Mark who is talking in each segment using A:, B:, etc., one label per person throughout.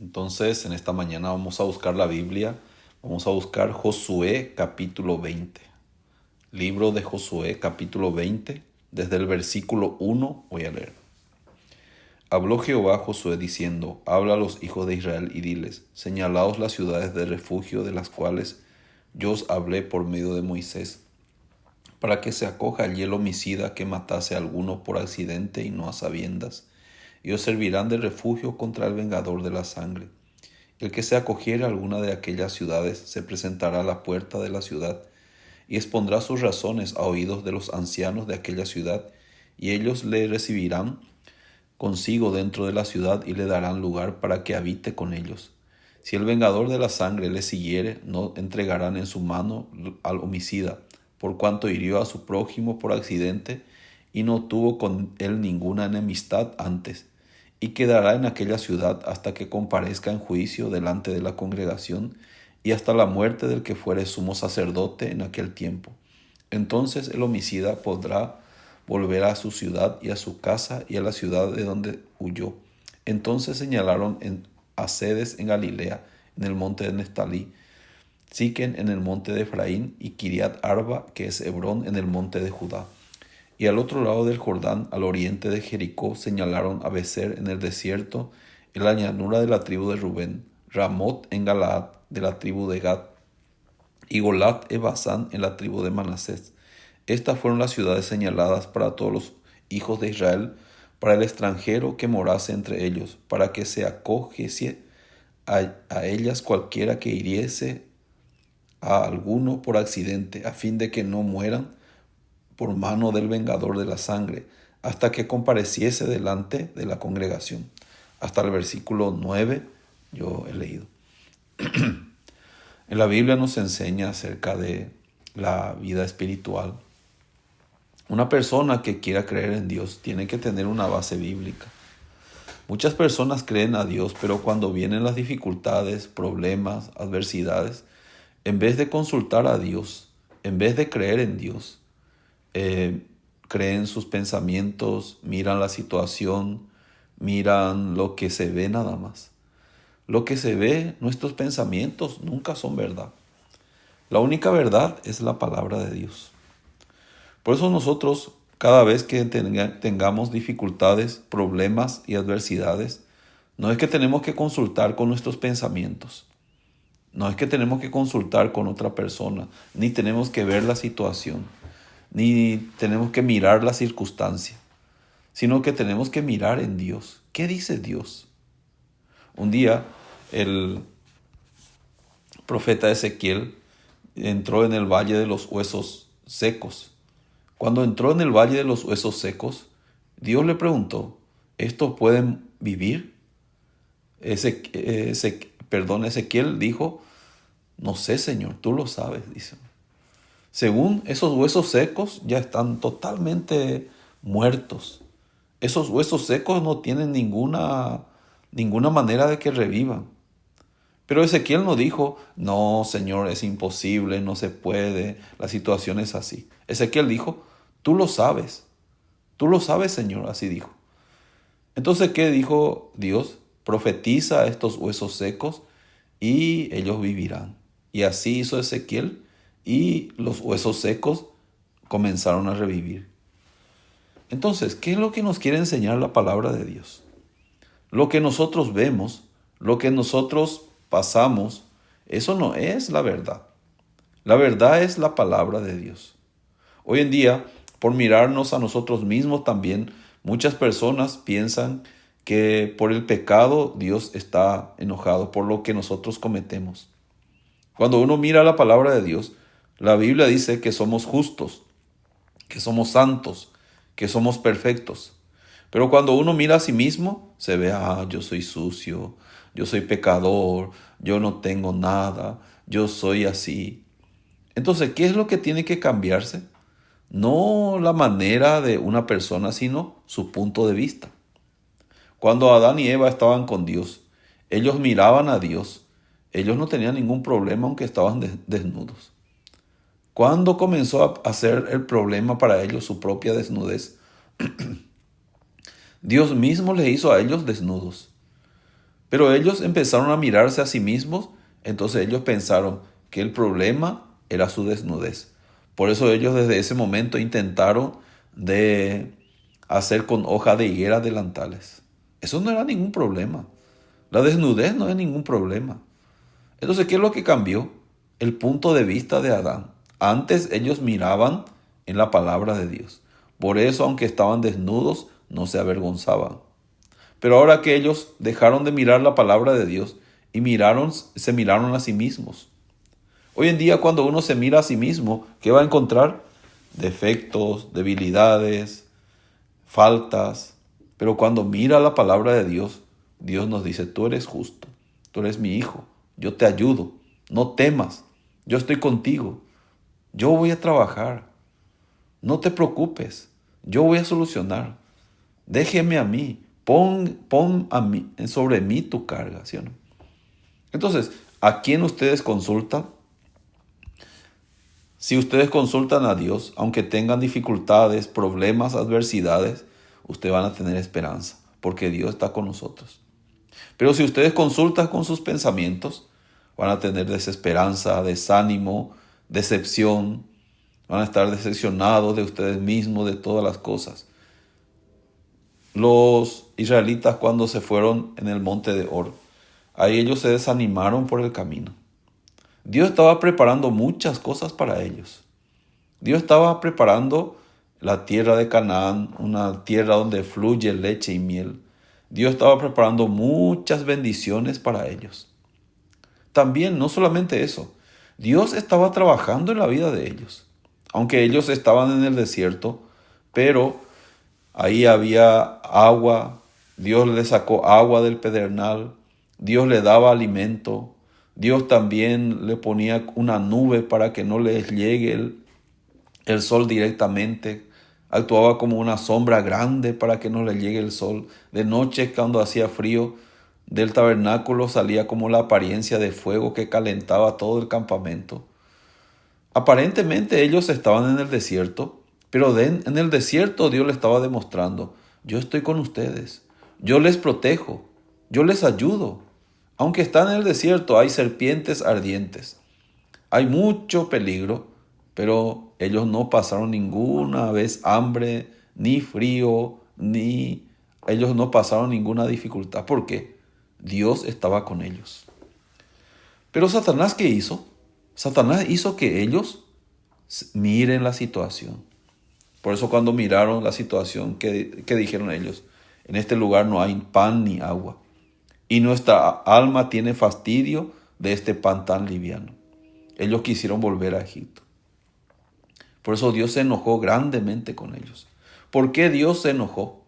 A: Entonces, en esta mañana vamos a buscar la Biblia, vamos a buscar Josué capítulo 20. Libro de Josué capítulo 20, desde el versículo 1 voy a leer. Habló Jehová a Josué diciendo: Habla a los hijos de Israel y diles: Señalaos las ciudades de refugio de las cuales yo os hablé por medio de Moisés, para que se acoja allí el homicida que matase a alguno por accidente y no a sabiendas, y os servirán de refugio contra el vengador de la sangre. El que se acogiere a alguna de aquellas ciudades se presentará a la puerta de la ciudad y expondrá sus razones a oídos de los ancianos de aquella ciudad, y ellos le recibirán consigo dentro de la ciudad y le darán lugar para que habite con ellos. Si el vengador de la sangre le siguiere, no entregarán en su mano al homicida, por cuanto hirió a su prójimo por accidente y no tuvo con él ninguna enemistad antes, y quedará en aquella ciudad hasta que comparezca en juicio delante de la congregación y hasta la muerte del que fuere sumo sacerdote en aquel tiempo. Entonces el homicida podrá volver a su ciudad y a su casa y a la ciudad de donde huyó. Entonces señalaron a Cedes en Galilea, en el monte de Neftalí, Siquem en el monte de Efraín y Kiriat Arba, que es Hebrón, en el monte de Judá. Y al otro lado del Jordán, al oriente de Jericó, señalaron a Becer en el desierto, en la llanura de la tribu de Rubén, Ramot en Galaad, de la tribu de Gad, y Golat e Basán en la tribu de Manasés. Estas fueron las ciudades señaladas para todos los hijos de Israel, para el extranjero que morase entre ellos, para que se acogiese a ellas cualquiera que hiriese a alguno por accidente, a fin de que no mueran por mano del vengador de la sangre, hasta que compareciese delante de la congregación. Hasta el versículo 9 yo he leído. En la Biblia nos enseña acerca de la vida espiritual. Una persona que quiera creer en Dios tiene que tener una base bíblica. Muchas personas creen a Dios, pero cuando vienen las dificultades, problemas, adversidades, en vez de consultar a Dios, en vez de creer en Dios, creen sus pensamientos, miran la situación, miran lo que se ve nada más. Lo que se ve, nuestros pensamientos nunca son verdad. La única verdad es la palabra de Dios. Por eso nosotros, cada vez que tengamos dificultades, problemas y adversidades, no es que tenemos que consultar con nuestros pensamientos, no es que tenemos que consultar con otra persona, ni tenemos que ver la situación, ni tenemos que mirar la circunstancia, sino que tenemos que mirar en Dios. ¿Qué dice Dios? Un día el profeta Ezequiel entró en el valle de los huesos secos. Cuando entró en el valle de los huesos secos, Dios le preguntó: ¿estos pueden vivir? Ezequiel dijo: no sé, Señor, tú lo sabes, dice. Según esos huesos secos ya están totalmente muertos. Esos huesos secos no tienen ninguna manera de que revivan. Pero Ezequiel no dijo: no, Señor, es imposible, no se puede, la situación es así. Ezequiel dijo: tú lo sabes, Señor, así dijo. Entonces, ¿qué dijo Dios? Profetiza a estos huesos secos y ellos vivirán. Y así hizo Ezequiel, y los huesos secos comenzaron a revivir. Entonces, ¿qué es lo que nos quiere enseñar la palabra de Dios? Lo que nosotros vemos, lo que nosotros pasamos, eso no es la verdad. La verdad es la palabra de Dios. Hoy en día, por mirarnos a nosotros mismos también, muchas personas piensan que por el pecado Dios está enojado por lo que nosotros cometemos. Cuando uno mira la palabra de Dios, la Biblia dice que somos justos, que somos santos, que somos perfectos. Pero cuando uno mira a sí mismo, se ve: yo soy sucio, yo soy pecador, yo no tengo nada, yo soy así. Entonces, ¿qué es lo que tiene que cambiarse? No la manera de una persona, sino su punto de vista. Cuando Adán y Eva estaban con Dios, ellos miraban a Dios. Ellos no tenían ningún problema aunque estaban desnudos. ¿Cuándo comenzó a ser el problema para ellos su propia desnudez? Dios mismo les hizo a ellos desnudos. Pero ellos empezaron a mirarse a sí mismos, entonces ellos pensaron que el problema era su desnudez. Por eso ellos desde ese momento intentaron de hacer con hoja de higuera delantales. Eso no era ningún problema. La desnudez no es ningún problema. Entonces, ¿qué es lo que cambió? El punto de vista de Adán. Antes ellos miraban en la palabra de Dios. Por eso, aunque estaban desnudos, no se avergonzaban. Pero ahora que ellos dejaron de mirar la palabra de Dios y se miraron a sí mismos. Hoy en día, cuando uno se mira a sí mismo, ¿qué va a encontrar? Defectos, debilidades, faltas. Pero cuando mira la palabra de Dios, Dios nos dice, tú eres justo, tú eres mi hijo, yo te ayudo, no temas, yo estoy contigo, yo voy a trabajar, no te preocupes, yo voy a solucionar, déjeme a mí, pon sobre mí tu carga, ¿sí o no? Entonces, ¿a quién ustedes consultan? Si ustedes consultan a Dios, aunque tengan dificultades, problemas, adversidades, ustedes van a tener esperanza, porque Dios está con nosotros. Pero si ustedes consultan con sus pensamientos, van a tener desesperanza, desánimo, decepción, van a estar decepcionados de ustedes mismos, de todas las cosas. Los israelitas cuando se fueron en el monte de Or, ahí ellos se desanimaron por el camino. Dios estaba preparando muchas cosas para ellos. Dios estaba preparando la tierra de Canaán, una tierra donde fluye leche y miel. Dios estaba preparando muchas bendiciones para ellos. También, no solamente eso, Dios estaba trabajando en la vida de ellos. Aunque ellos estaban en el desierto, pero ahí había agua, Dios les sacó agua del pedernal, Dios le daba alimento, Dios también le ponía una nube para que no les llegue el sol directamente. Actuaba como una sombra grande para que no le llegue el sol. De noche, cuando hacía frío, del tabernáculo salía como la apariencia de fuego que calentaba todo el campamento. Aparentemente ellos estaban en el desierto, pero en el desierto Dios les estaba demostrando, yo estoy con ustedes, yo les protejo, yo les ayudo. Aunque están en el desierto, hay serpientes ardientes, hay mucho peligro, pero ellos no pasaron ninguna vez hambre, ni frío, ellos no pasaron ninguna dificultad. ¿Por qué? Dios estaba con ellos. Pero Satanás, ¿qué hizo? Satanás hizo que ellos miren la situación. Por eso cuando miraron la situación, ¿qué dijeron ellos? En este lugar no hay pan ni agua. Y nuestra alma tiene fastidio de este pan tan liviano. Ellos quisieron volver a Egipto. Por eso Dios se enojó grandemente con ellos. ¿Por qué Dios se enojó?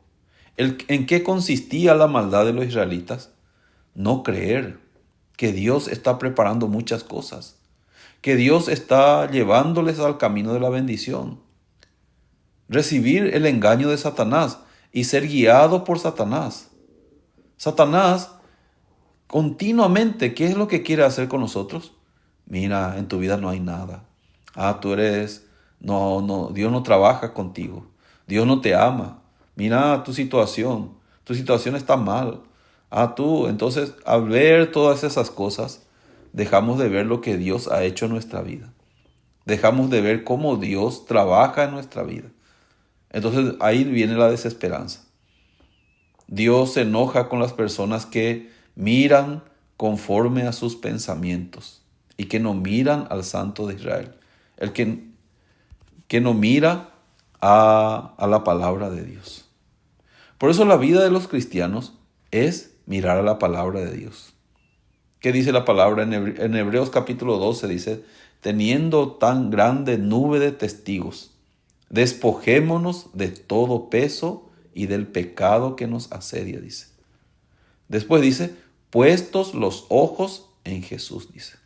A: ¿En qué consistía la maldad de los israelitas? No creer que Dios está preparando muchas cosas, que Dios está llevándoles al camino de la bendición. Recibir el engaño de Satanás y ser guiado por Satanás. Satanás continuamente, ¿qué es lo que quiere hacer con nosotros? Mira, en tu vida no hay nada. Dios no trabaja contigo. Dios no te ama. Mira tu situación está mal. Entonces, al ver todas esas cosas, dejamos de ver lo que Dios ha hecho en nuestra vida. Dejamos de ver cómo Dios trabaja en nuestra vida. Entonces, ahí viene la desesperanza. Dios se enoja con las personas que miran conforme a sus pensamientos y que no miran al Santo de Israel. El que no mira a la palabra de Dios. Por eso la vida de los cristianos es mirar a la palabra de Dios. ¿Qué dice la palabra? En Hebreos capítulo 12 dice, teniendo tan grande nube de testigos, despojémonos de todo peso y del pecado que nos asedia, dice. Después dice, puestos los ojos en Jesús, dice.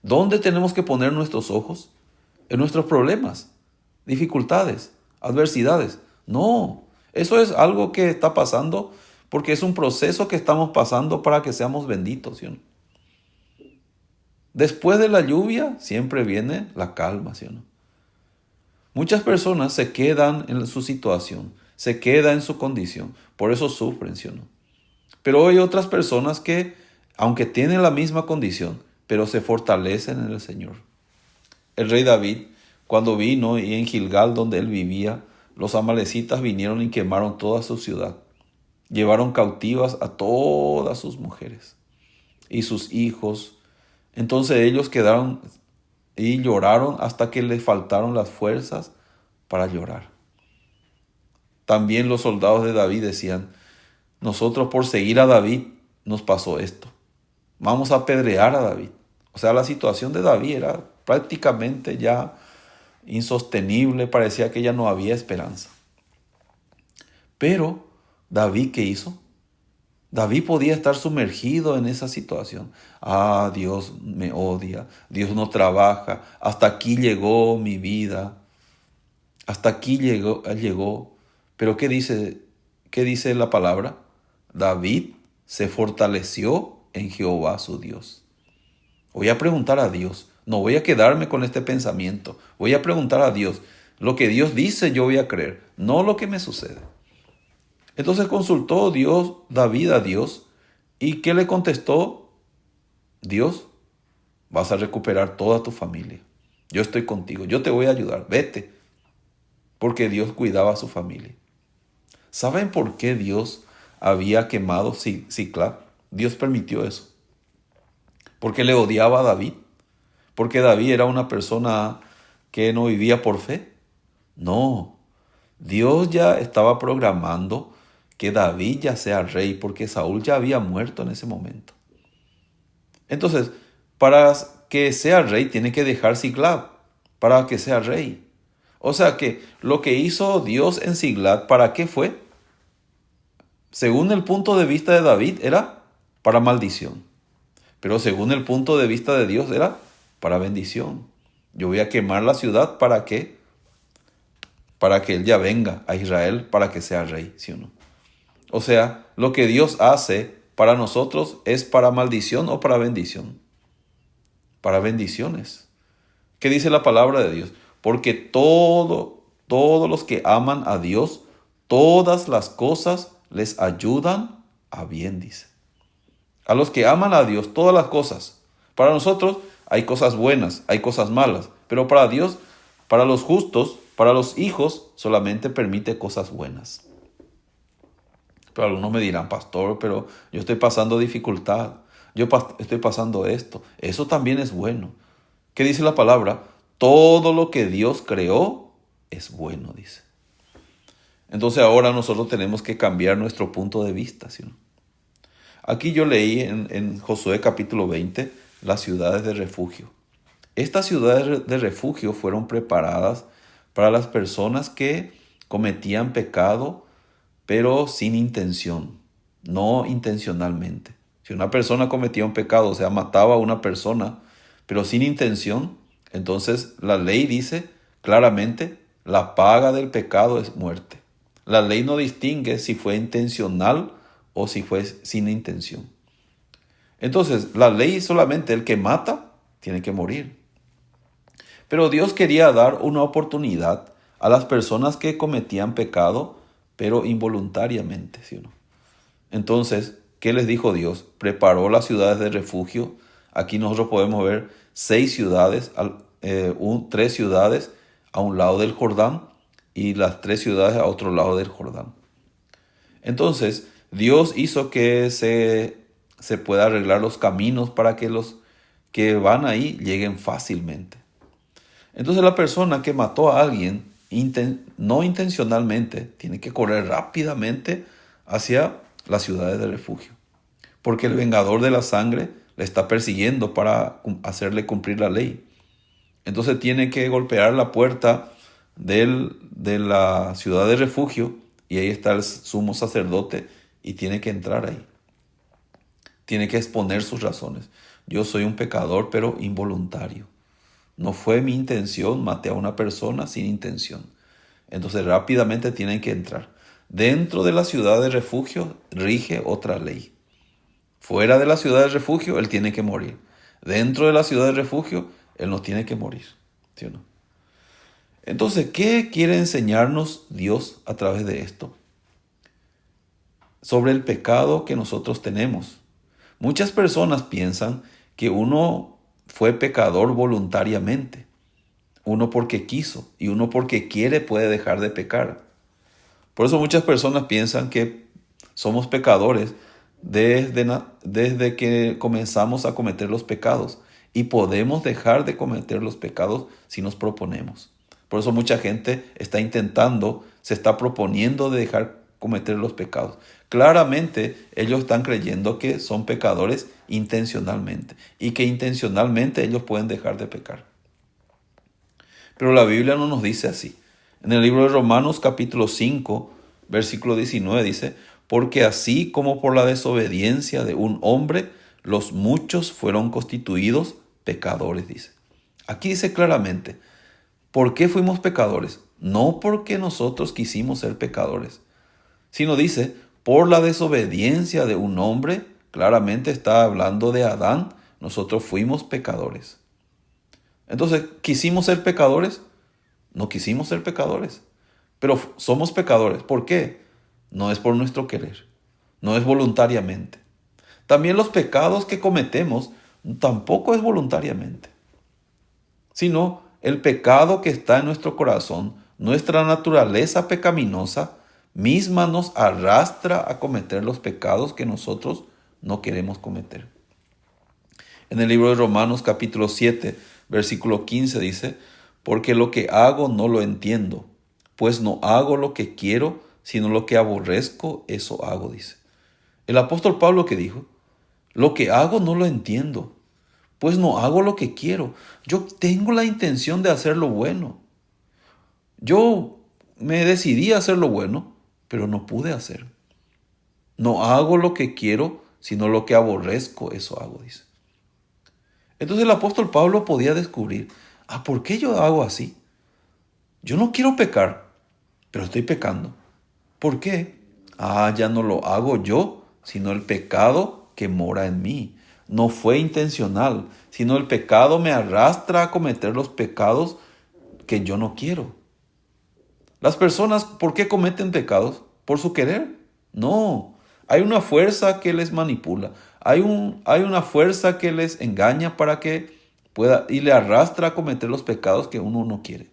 A: ¿Dónde tenemos que poner nuestros ojos? En nuestros problemas, dificultades, adversidades. No, eso es algo que está pasando porque es un proceso que estamos pasando para que seamos benditos, ¿sí o no? Después de la lluvia siempre viene la calma, ¿sí o no? Muchas personas se quedan en su situación, se quedan en su condición, por eso sufren, ¿sí o no? Pero hay otras personas que, aunque tienen la misma condición, pero se fortalecen en el Señor. El rey David, cuando vino y en Gilgal, donde él vivía, los amalecitas vinieron y quemaron toda su ciudad. Llevaron cautivas a todas sus mujeres y sus hijos. Entonces ellos quedaron y lloraron hasta que les faltaron las fuerzas para llorar. También los soldados de David decían, nosotros por seguir a David nos pasó esto. Vamos a apedrear a David. O sea, la situación de David era prácticamente ya insostenible, parecía que ya no había esperanza. Pero David, ¿qué hizo? David podía estar sumergido en esa situación. Ah, Dios me odia, Dios no trabaja, hasta aquí llegó mi vida, hasta aquí llegó. Pero ¿qué dice la palabra? David se fortaleció en Jehová su Dios. Voy a preguntar a Dios, no voy a quedarme con este pensamiento, voy a preguntar a Dios. Lo que Dios dice yo voy a creer, no lo que me sucede. Entonces consultó David a Dios, ¿y qué le contestó Dios? Vas a recuperar toda tu familia. Yo estoy contigo, yo te voy a ayudar, vete. Porque Dios cuidaba a su familia. ¿Saben por qué Dios había quemado Siclag? Dios permitió eso. Porque le odiaba a David. Porque David era una persona que no vivía por fe. No, Dios ya estaba programando que David ya sea rey, porque Saúl ya había muerto en ese momento. Entonces, para que sea rey, tiene que dejar Siclag para que sea rey. O sea que lo que hizo Dios en Siclag, ¿para qué fue? Según el punto de vista de David, era para maldición. Pero según el punto de vista de Dios, era para bendición. Yo voy a quemar la ciudad, ¿para qué? Para que él ya venga a Israel para que sea rey, ¿sí o no? O sea, lo que Dios hace para nosotros es para maldición o para bendición. Para bendiciones. ¿Qué dice la palabra de Dios? Porque todos los que aman a Dios, todas las cosas les ayudan a bien, dice. A los que aman a Dios, todas las cosas. Para nosotros hay cosas buenas, hay cosas malas, pero para Dios, para los justos, para los hijos, solamente permite cosas buenas. Pero algunos me dirán, pastor, pero yo estoy pasando dificultad, yo estoy pasando esto. Eso también es bueno. ¿Qué dice la palabra? Todo lo que Dios creó es bueno, dice. Entonces ahora nosotros tenemos que cambiar nuestro punto de vista, ¿sí o no? Aquí yo leí en Josué capítulo 20 las ciudades de refugio. Estas ciudades de refugio fueron preparadas para las personas que cometían pecado, pero sin intención, no intencionalmente. Si una persona cometía un pecado, o sea, mataba a una persona, pero sin intención, entonces la ley dice claramente, la paga del pecado es muerte. La ley no distingue si fue intencional o si fue sin intención. Entonces, la ley solamente el que mata tiene que morir. Pero Dios quería dar una oportunidad a las personas que cometían pecado, pero involuntariamente, ¿sí o no? Entonces, ¿qué les dijo Dios? Preparó las ciudades de refugio. Aquí nosotros podemos ver 6 ciudades, 3 ciudades a un lado del Jordán y las 3 ciudades a otro lado del Jordán. Entonces, Dios hizo que se pueda arreglar los caminos para que los que van ahí lleguen fácilmente. Entonces la persona que mató a alguien no intencionalmente tiene que correr rápidamente hacia las ciudades de refugio. Porque el vengador de la sangre le está persiguiendo para hacerle cumplir la ley. Entonces tiene que golpear la puerta de la ciudad de refugio y ahí está el sumo sacerdote y tiene que entrar ahí. Tiene que exponer sus razones. Yo soy un pecador, pero involuntario. No fue mi intención, maté a una persona sin intención. Entonces rápidamente tienen que entrar. Dentro de la ciudad de refugio rige otra ley. Fuera de la ciudad de refugio, él tiene que morir. Dentro de la ciudad de refugio, él no tiene que morir. ¿Sí o no? Entonces, ¿qué quiere enseñarnos Dios a través de esto? sobre el pecado que nosotros tenemos. Muchas personas piensan que uno fue pecador voluntariamente. Uno porque quiso y uno porque quiere puede dejar de pecar. Por eso muchas personas piensan que somos pecadores desde que comenzamos a cometer los pecados y podemos dejar de cometer los pecados si nos proponemos. Por eso mucha gente se está proponiendo de dejar cometer los pecados. Claramente ellos están creyendo que son pecadores intencionalmente y que intencionalmente ellos pueden dejar de pecar. Pero la Biblia no nos dice así. En el libro de Romanos capítulo 5, versículo 19 dice: porque así como por la desobediencia de un hombre, los muchos fueron constituidos pecadores, dice. Aquí dice claramente, ¿por qué fuimos pecadores? No porque nosotros quisimos ser pecadores, sino dice, por la desobediencia de un hombre, claramente está hablando de Adán, nosotros fuimos pecadores. Entonces, ¿quisimos ser pecadores? No quisimos ser pecadores, pero somos pecadores. ¿Por qué? No es por nuestro querer, no es voluntariamente. También los pecados que cometemos tampoco es voluntariamente, sino el pecado que está en nuestro corazón, nuestra naturaleza pecaminosa misma nos arrastra a cometer los pecados que nosotros no queremos cometer. En el libro de Romanos capítulo 7, versículo 15 dice, porque lo que hago no lo entiendo, pues no hago lo que quiero, sino lo que aborrezco, eso hago, dice. El apóstol Pablo, ¿qué dijo? Lo que hago no lo entiendo, pues no hago lo que quiero. Yo tengo la intención de hacer lo bueno. Yo me decidí a hacer lo bueno, pero no pude hacer. No hago lo que quiero, sino lo que aborrezco, eso hago, dice. Entonces el apóstol Pablo podía descubrir, ¿por qué yo hago así? Yo no quiero pecar, pero estoy pecando. ¿Por qué? Ya no lo hago yo, sino el pecado que mora en mí. No fue intencional, sino el pecado me arrastra a cometer los pecados que yo no quiero. Las personas, ¿por qué cometen pecados? ¿Por su querer? No, hay una fuerza que les manipula. Hay una fuerza que les engaña para que pueda y le arrastra a cometer los pecados que uno no quiere.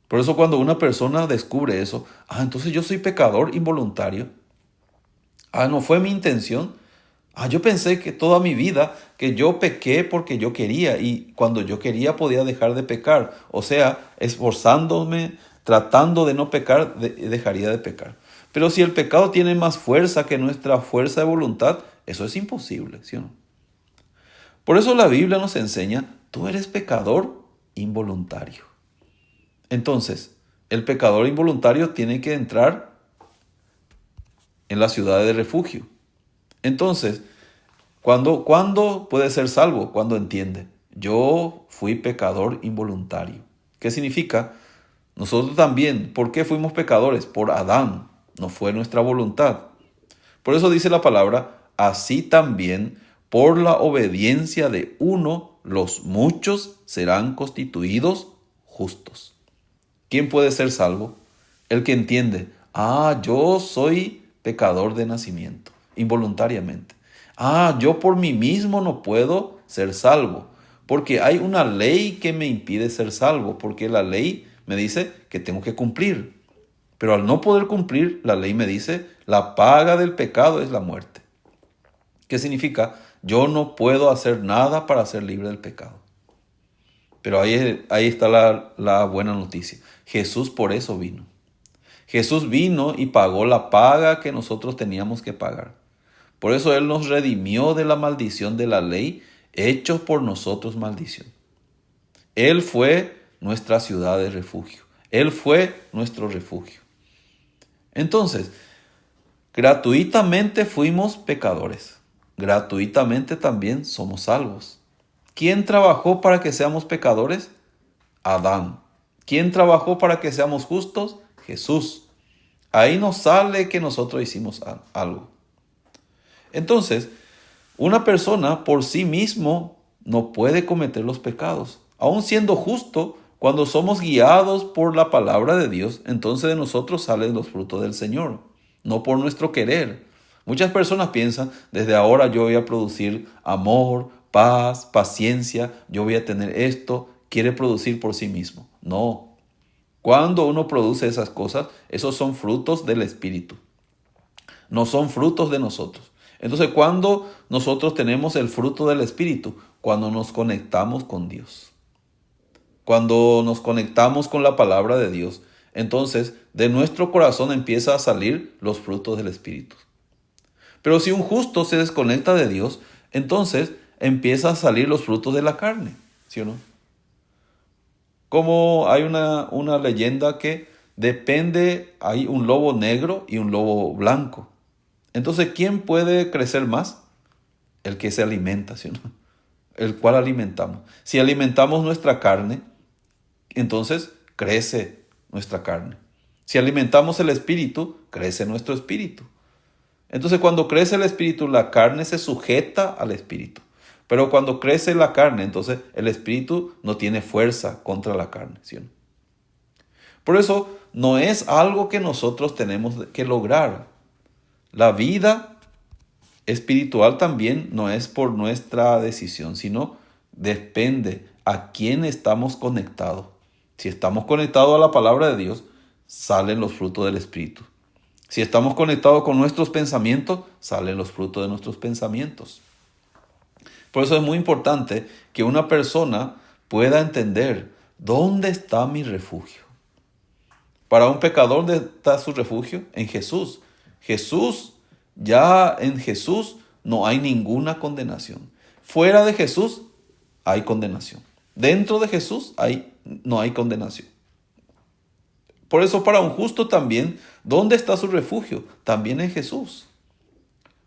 A: Por eso cuando una persona descubre eso, entonces yo soy pecador involuntario. No fue mi intención. Yo pensé que toda mi vida que yo pequé porque yo quería y cuando yo quería podía dejar de pecar. O sea, esforzándome, tratando de no pecar, dejaría de pecar. Pero si el pecado tiene más fuerza que nuestra fuerza de voluntad, eso es imposible, ¿sí o no? Por eso la Biblia nos enseña, tú eres pecador involuntario. Entonces, el pecador involuntario tiene que entrar en la ciudad de refugio. Entonces, ¿cuándo puede ser salvo? Cuando entiende, yo fui pecador involuntario. ¿Qué significa? Nosotros también, ¿por qué fuimos pecadores? Por Adán, no fue nuestra voluntad. Por eso dice la palabra, así también por la obediencia de uno, los muchos serán constituidos justos. ¿Quién puede ser salvo? El que entiende, yo soy pecador de nacimiento, involuntariamente. Yo por mí mismo no puedo ser salvo, porque hay una ley que me impide ser salvo, porque la ley me dice que tengo que cumplir. Pero al no poder cumplir, la ley me dice, la paga del pecado es la muerte. ¿Qué significa? Yo no puedo hacer nada para ser libre del pecado. Pero ahí está la buena noticia. Jesús por eso vino. Jesús vino y pagó la paga que nosotros teníamos que pagar. Por eso Él nos redimió de la maldición de la ley, hecho por nosotros maldición. Él fue nuestra ciudad de refugio. Él fue nuestro refugio. Entonces, gratuitamente fuimos pecadores. Gratuitamente también somos salvos. ¿Quién trabajó para que seamos pecadores? Adán. ¿Quién trabajó para que seamos justos? Jesús. Ahí nos sale que nosotros hicimos algo. Entonces, una persona por sí mismo no puede cometer los pecados. Aun siendo justo, cuando somos guiados por la palabra de Dios, entonces de nosotros salen los frutos del Señor. no por nuestro querer. Muchas personas piensan, desde ahora yo voy a producir amor, paz, paciencia, yo voy a tener esto, quiere producir por sí mismo. No. Cuando uno produce esas cosas, esos son frutos del Espíritu, no son frutos de nosotros. Entonces, cuando nosotros tenemos el fruto del Espíritu, cuando nos conectamos con Dios, cuando nos conectamos con la palabra de Dios, entonces de nuestro corazón empieza a salir los frutos del Espíritu. Pero si un justo se desconecta de Dios, entonces empieza a salir los frutos de la carne, ¿sí o no? Como hay una leyenda que depende, hay un lobo negro y un lobo blanco. Entonces, ¿quién puede crecer más? El que se alimenta, ¿sí o no? El cual alimentamos. Si alimentamos nuestra carne, entonces crece nuestra carne. Si alimentamos el espíritu, crece nuestro espíritu. Entonces, cuando crece el espíritu, la carne se sujeta al espíritu. Pero cuando crece la carne, entonces el espíritu no tiene fuerza contra la carne, ¿sí o no? Por eso no es algo que nosotros tenemos que lograr. La vida espiritual también no es por nuestra decisión, sino depende a quién estamos conectados. Si estamos conectados a la palabra de Dios, salen los frutos del Espíritu. Si estamos conectados con nuestros pensamientos, salen los frutos de nuestros pensamientos. Por eso es muy importante que una persona pueda entender dónde está mi refugio. Para un pecador, ¿dónde está su refugio? En Jesús. Ya en Jesús no hay ninguna condenación. Fuera de Jesús hay condenación. Dentro de Jesús no hay condenación. Por eso para un justo también, ¿dónde está su refugio? También en Jesús.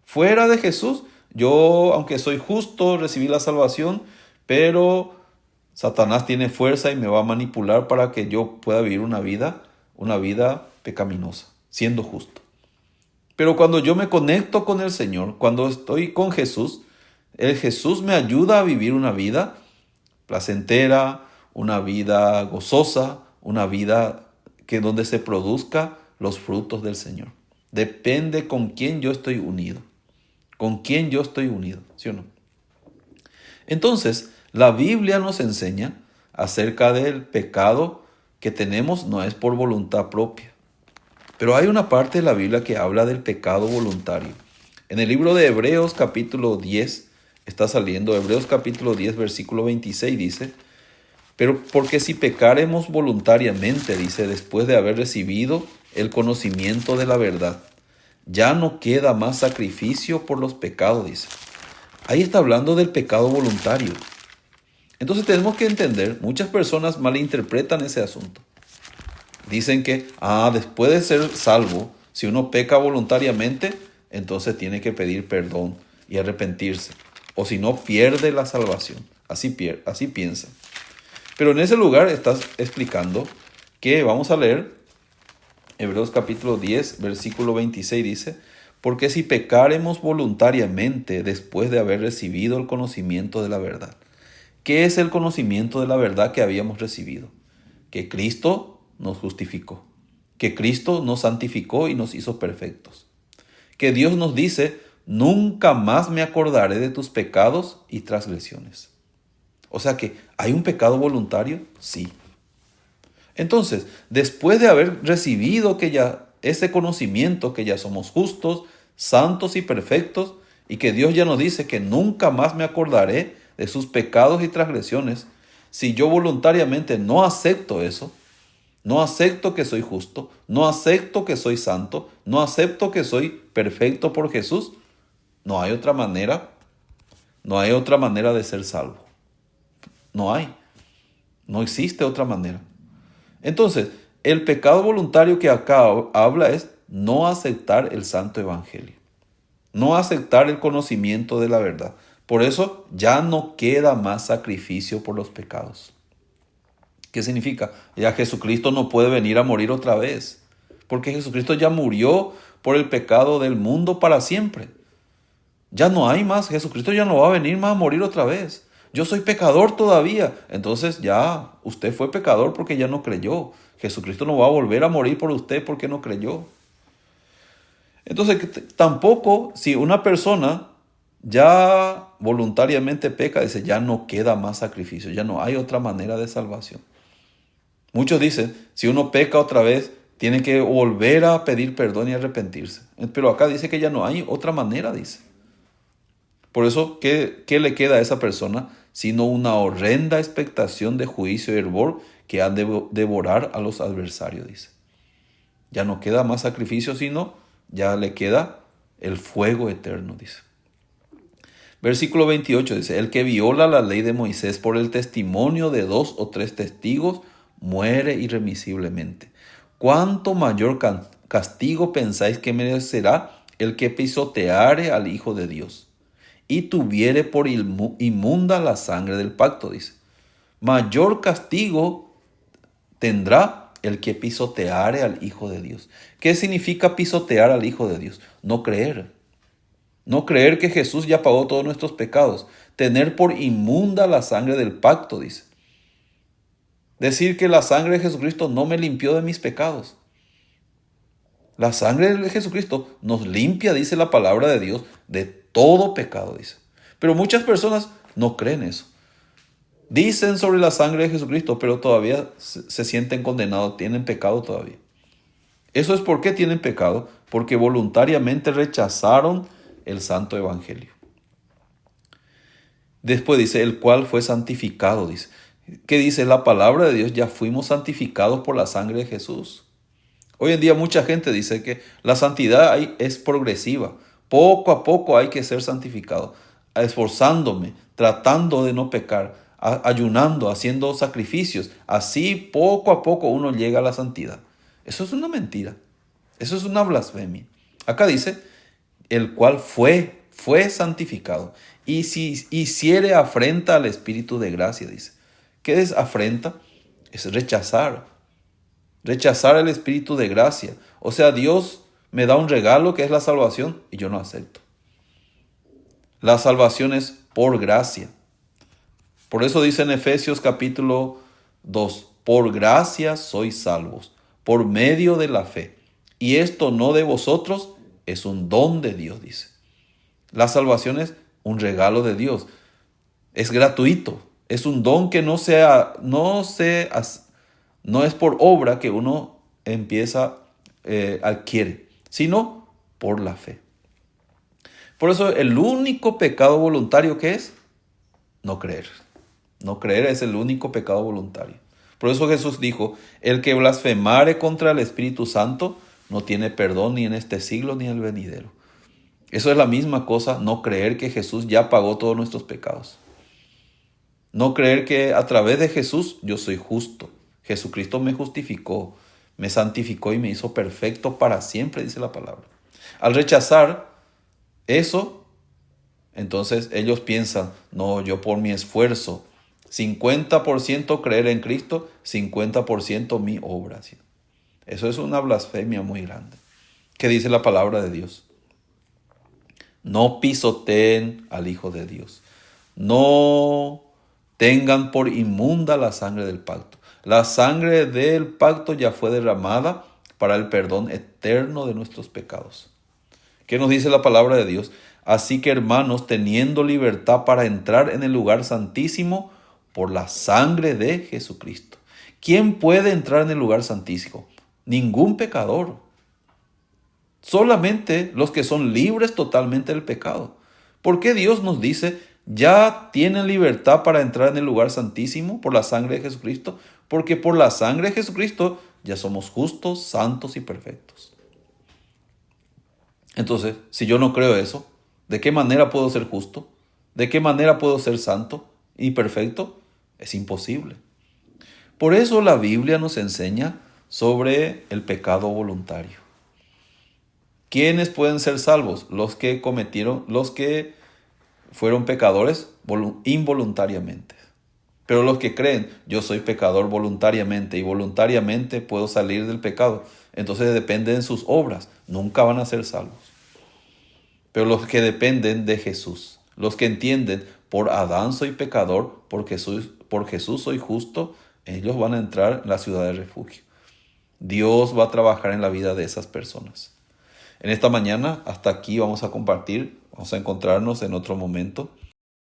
A: Fuera de Jesús, yo, aunque soy justo, recibí la salvación, pero Satanás tiene fuerza y me va a manipular para que yo pueda vivir una vida pecaminosa, siendo justo. Pero cuando yo me conecto con el Señor, cuando estoy con Jesús, el Jesús me ayuda a vivir una vida placentera, una vida gozosa, una vida que donde se produzca los frutos del Señor. Depende con quién yo estoy unido. Con quién yo estoy unido, ¿sí o no? Entonces, la Biblia nos enseña acerca del pecado que tenemos, no es por voluntad propia. Pero hay una parte de la Biblia que habla del pecado voluntario. En el libro de Hebreos capítulo 10, está saliendo Hebreos capítulo 10, versículo 26, dice: pero porque si pecaremos voluntariamente, dice, después de haber recibido el conocimiento de la verdad, ya no queda más sacrificio por los pecados, dice. Ahí está hablando del pecado voluntario. Entonces tenemos que entender, muchas personas malinterpretan ese asunto. Dicen que, después de ser salvo, si uno peca voluntariamente, entonces tiene que pedir perdón y arrepentirse. O si no, pierde la salvación. Así piensan. Pero en ese lugar estás explicando que, vamos a leer, Hebreos capítulo 10, versículo 26 dice: porque si pecaremos voluntariamente después de haber recibido el conocimiento de la verdad. ¿Qué es el conocimiento de la verdad que habíamos recibido? Que Cristo nos justificó, que Cristo nos santificó y nos hizo perfectos. Que Dios nos dice: nunca más me acordaré de tus pecados y transgresiones. O sea que, ¿hay un pecado voluntario? Sí. Entonces, después de haber recibido ese conocimiento, que ya somos justos, santos y perfectos, y que Dios ya nos dice que nunca más me acordaré de sus pecados y transgresiones, si yo voluntariamente no acepto eso, no acepto que soy justo, no acepto que soy santo, no acepto que soy perfecto por Jesús, no hay otra manera de ser salvo. No existe otra manera. Entonces, el pecado voluntario que acá habla es no aceptar el santo evangelio, no aceptar el conocimiento de la verdad. Por eso ya no queda más sacrificio por los pecados. ¿Qué significa? Ya Jesucristo no puede venir a morir otra vez, porque Jesucristo ya murió por el pecado del mundo para siempre. Ya no hay más, Jesucristo ya no va a venir más a morir otra vez. Yo soy pecador todavía. Entonces ya usted fue pecador porque ya no creyó. Jesucristo no va a volver a morir por usted porque no creyó. Entonces, tampoco si una persona ya voluntariamente peca, dice, ya no queda más sacrificio, ya no hay otra manera de salvación. Muchos dicen, si uno peca otra vez, tiene que volver a pedir perdón y arrepentirse. Pero acá dice que ya no hay otra manera, dice. Por eso, ¿qué le queda a esa persona? Sino una horrenda expectación de juicio y hervor que han de devorar a los adversarios, dice. Ya no queda más sacrificio, sino ya le queda el fuego eterno, dice. Versículo 28 dice, el que viola la ley de Moisés por el testimonio de 2 o 3 testigos, muere irremisiblemente. ¿Cuánto mayor castigo pensáis que merecerá el que pisoteare al Hijo de Dios y tuviere por inmunda la sangre del pacto? Dice, mayor castigo tendrá el que pisoteare al Hijo de Dios. ¿Qué significa pisotear al Hijo de Dios? No creer. No creer que Jesús ya pagó todos nuestros pecados. Tener por inmunda la sangre del pacto, dice. Decir que la sangre de Jesucristo no me limpió de mis pecados. La sangre de Jesucristo nos limpia, dice la palabra de Dios, de todo pecado, dice. Pero muchas personas no creen eso. Dicen sobre la sangre de Jesucristo, pero todavía se sienten condenados, tienen pecado todavía. Eso es porque tienen pecado, porque voluntariamente rechazaron el santo evangelio. Después dice, el cual fue santificado, dice. ¿Qué dice la palabra de Dios? Ya fuimos santificados por la sangre de Jesús. Hoy en día mucha gente dice que la santidad es progresiva. Poco a poco hay que ser santificado, esforzándome, tratando de no pecar, ayunando, haciendo sacrificios. Así poco a poco uno llega a la santidad. Eso es una mentira. Eso es una blasfemia. Acá dice, el cual fue santificado. Y si hiciere afrenta al Espíritu de gracia, dice. ¿Qué es afrenta? Es rechazar el Espíritu de gracia. O sea, Dios me da un regalo que es la salvación y yo no acepto. La salvación es por gracia. Por eso dice en Efesios capítulo 2, por gracia sois salvos, por medio de la fe. Y esto no de vosotros, es un don de Dios, dice. La salvación es un regalo de Dios. Es gratuito. Es un don que no es por obra que uno adquiere, sino por la fe. Por eso el único pecado voluntario que es no creer. No creer es el único pecado voluntario. Por eso Jesús dijo, el que blasfemare contra el Espíritu Santo no tiene perdón ni en este siglo ni en el venidero. Eso es la misma cosa, no creer que Jesús ya pagó todos nuestros pecados. No creer que a través de Jesús yo soy justo. Jesucristo me justificó, me santificó y me hizo perfecto para siempre, dice la palabra. Al rechazar eso, entonces ellos piensan, no, yo por mi esfuerzo, 50% creer en Cristo, 50% mi obra. ¿Sí? Eso es una blasfemia muy grande. ¿Qué dice la palabra de Dios? No pisoteen al Hijo de Dios. No tengan por inmunda la sangre del pacto. La sangre del pacto ya fue derramada para el perdón eterno de nuestros pecados. ¿Qué nos dice la palabra de Dios? Así que, hermanos, teniendo libertad para entrar en el lugar santísimo por la sangre de Jesucristo. ¿Quién puede entrar en el lugar santísimo? Ningún pecador. Solamente los que son libres totalmente del pecado. ¿Por qué Dios nos dice, ya tienen libertad para entrar en el lugar santísimo por la sangre de Jesucristo? Porque por la sangre de Jesucristo ya somos justos, santos y perfectos. Entonces, si yo no creo eso, ¿de qué manera puedo ser justo? ¿De qué manera puedo ser santo y perfecto? Es imposible. Por eso la Biblia nos enseña sobre el pecado voluntario. ¿Quiénes pueden ser salvos? Los que fueron pecadores involuntariamente. Pero los que creen, yo soy pecador voluntariamente y voluntariamente puedo salir del pecado, entonces dependen de sus obras, nunca van a ser salvos. Pero los que dependen de Jesús, los que entienden, por Adán soy pecador, por Jesús soy justo, ellos van a entrar en la ciudad de refugio. Dios va a trabajar en la vida de esas personas. En esta mañana, hasta aquí vamos a compartir. Vamos a encontrarnos en otro momento.